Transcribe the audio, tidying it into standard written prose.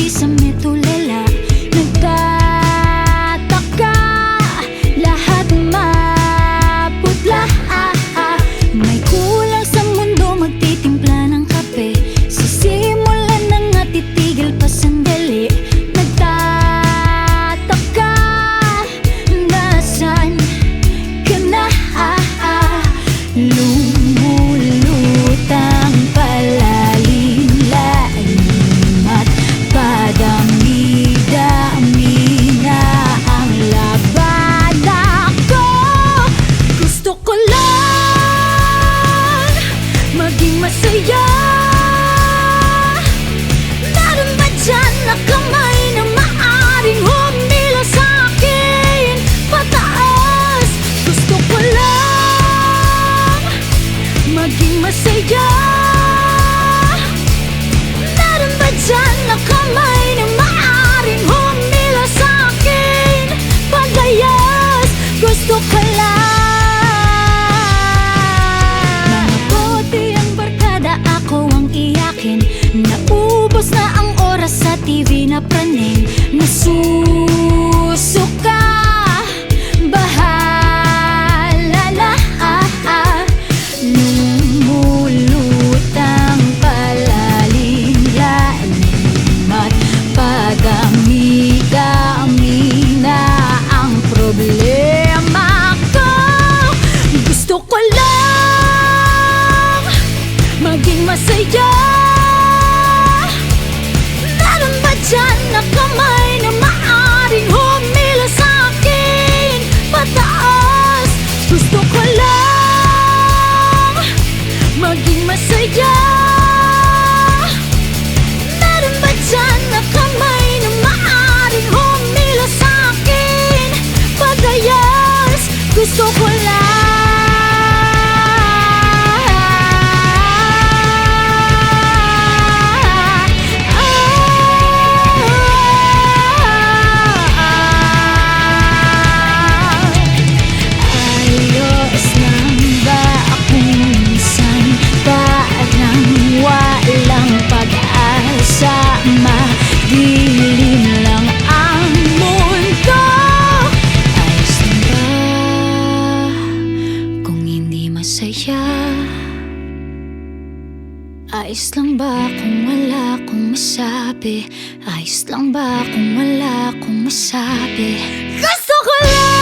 sa may tulala. Nagtataka, lahat maputla. May kulang sa mundo, magtitimpla ng kape. Sisimulan na nga, titigil pa sandali. Nagtataka, nasaan ka na? Lumulutang palalim-lalim at padami-dami na ang labada ko. Gusto ko lang maging masaya. Meron ba dyan na kamay na maaring humila sa'kin pataas? Gusto ko lang maging masaya. Meron ba dyan na kamay na maaring humila sa'kin paglayas? Gusto ko lang mabuti ang barkada, ako ang iyakin. Naubos na ang oras sa TV na praning. Nasusuka, bahala na. Lumulutang palalim-lalim at padami-dami na ang problema ko. Gusto ko lang maging masaya. Meron ba dyan na kamay na maaring humila sa'kin pataas? Gusto ko lang maging masaya. Meron ba dyan na kamay na maaring humila sa'kin paglayas? Gusto ko lang. Ayos lang ba akong minsan? Parang walang pag-asa, madilim lang ang mundo. Ayos lang ba kung hindi masaya? Ayos lang ba kung wala akong masabi? Ayos lang ba kung wala akong masabi? Gusto ko lang